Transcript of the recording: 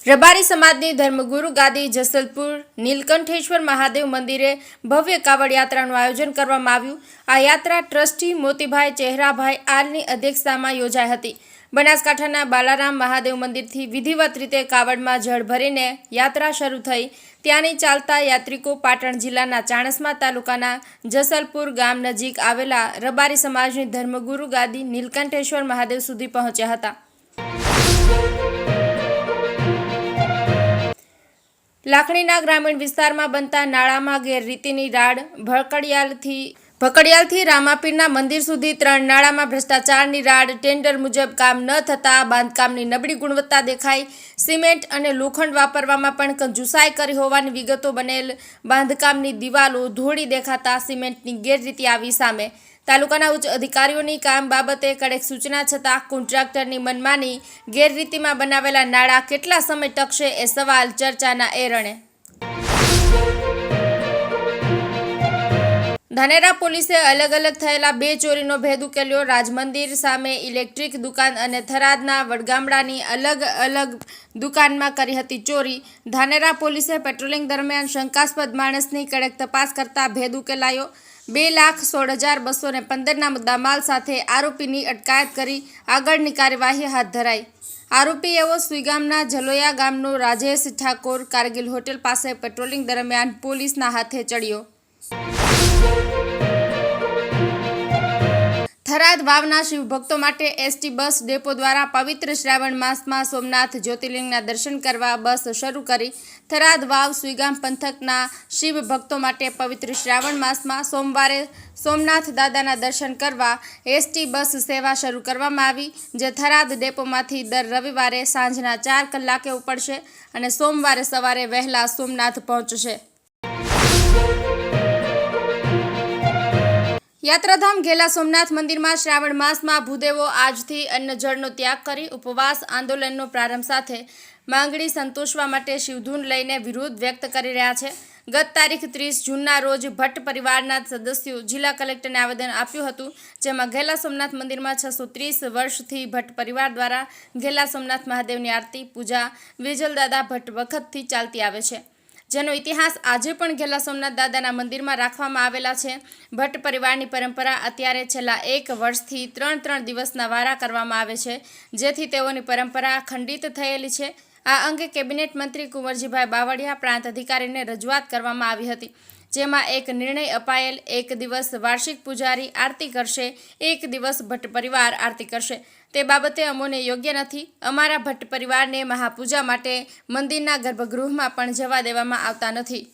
રબારી સમાજની ધર્મગુરુ ગાદી જસલપુર નીલકંઠેશ્વર મહાદેવ મંદિરે ભવ્ય કાવડ યાત્રાનું આયોજન કરવામાં આવ્યું। આ યાત્રા ટ્રસ્ટી મોતીભાઈ ચહેરાભાઈ આલની અધ્યક્ષતામાં યોજાઈ હતી। બનાસકાંઠાના બાલારામ મહાદેવ મંદિરથી વિધિવત રીતે કાવડમાં જળ ભરીને યાત્રા શરૂ થઈ। ત્યાંની ચાલતા યાત્રિકો પાટણ જિલ્લાના ચાણસ્મા તાલુકાના જસલપુર ગામ નજીક આવેલા રબારી સમાજની ધર્મગુરુ ગાદી નીલકંઠેશ્વર મહાદેવ સુધી પહોંચ્યા હતા। લાખણીના ગ્રામીણ વિસ્તારમાં બનતા નાળામાં ગેરરીતિની રાડ। ભકડિયાલથી રામાપીરના મંદિર સુધી 3 નાળામાં ભ્રષ્ટાચારની રાડ। ટેન્ડર મુજબ કામ ન થતાં બાંધકામની નબળી ગુણવત્તા દેખાઈ। સિમેન્ટ અને લોખંડ વાપરવામાં પણ કંજુસાઈ કરી હોવાની વિગતો। બનેલ બાંધકામની દિવાલો ધોળી દેખાતા સિમેન્ટની ગેરરીતિ આવી સામે। તાલુકાના ઉચ્ચ અધિકારીઓની કામ બાબતે કડક સૂચના છતાં કોન્ટ્રાક્ટરની મનમાની। ગેરરીતિમાં બનાવેલા નાળા કેટલા સમય ટકશે એ સવાલ ચર્ચાના એરણે। ધાનેરા પોલીસે અલગ અલગ થયેલા 2 ચોરીનો ભેદ ઉકેલ્યો। રાજમંદિર સામે ઇલેક્ટ્રિક દુકાન અને થરાદના વડગામડાની અલગ અલગ દુકાનમાં કરી હતી ચોરી। ધાનેરા પોલીસે પેટ્રોલિંગ દરમિયાન શંકાસ્પદ માણસની કડક તપાસ કરતા ભેદ ઉકેલાયો। 2,16,215ના મુદ્દામાલ સાથે આરોપીની અટકાયત કરી આગળની કાર્યવાહી હાથ ધરાઈ। આરોપી એવો સુઈગામના જલોયા ગામનો રાજેશ ઠાકોર કારગિલ હોટેલ પાસે પેટ્રોલિંગ દરમિયાન પોલીસના હાથે ચડ્યો। થરાદ વાવના શિવભક્તો માટે એસટી બસ ડેપો દ્વારા પવિત્ર શ્રાવણ માસમાં સોમનાથ જ્યોતિર્લિંગના દર્શન કરવા બસ શરૂ કરી। થરાદ વાવ સુઈગામ પંથકના શિવ ભક્તો માટે પવિત્ર શ્રાવણ માસમાં સોમવારે સોમનાથ દાદાના દર્શન કરવા એસટી બસ સેવા શરૂ કરવામાં આવી, જે થરાદ ડેપોમાંથી દર રવિવારે સાંજના 4 કલાકે ઉપડશે અને સોમવારે સવારે વહેલા સોમનાથ પહોંચશે। યાત્રાધામ ઘેલા સોમનાથ મંદિરમાં શ્રાવણ માસમાં ભૂદેવો આજથી અન્નજળનો ત્યાગ કરી ઉપવાસ આંદોલનનો પ્રારંભ સાથે માંગણી સંતોષવા માટે શિવધૂન લઈને વિરોધ વ્યક્ત કરી રહ્યા છે। ગત તારીખ 30 જૂનના રોજ ભટ્ટ પરિવારના સદસ્યો જિલ્લા કલેક્ટરને આવેદન આપ્યું હતું, જેમાં ઘેલા સોમનાથ મંદિરમાં 630 વર્ષથી ભટ્ટ પરિવાર દ્વારા ઘેલા સોમનાથ મહાદેવની આરતી પૂજા વેજલદાદા ભટ્ટ વખતથી ચાલતી આવે છે, જેનો ઇતિહાસ આજે પણ ઘેલા સોમનાથ દાદાના મંદિરમાં રાખવામાં આવેલા છે। ભટ્ટ પરિવારની પરંપરા અત્યારે છેલ્લા 1 વર્ષથી 3 દિવસના વારા કરવામાં આવે છે, જેથી તેઓની પરંપરા ખંડિત થયેલી છે। આ અંગે કેબિનેટ મંત્રી કુંવરજીભાઈ બાવળિયા પ્રાંત અધિકારીને રજૂઆત કરવામાં આવી હતી, જેમાં એક નિર્ણય અપાયેલ। 1 દિવસ વાર્ષિક પૂજારી આરતી કરશે, 1 દિવસ ભટ્ટ પરિવાર આરતી કરશે। તે બાબતે અમોને યોગ્ય નથી। અમારા ભટ્ટ પરિવારને મહાપૂજા માટે મંદિરના ગર્ભગૃહમાં પણ જવા દેવામાં આવતા નથી।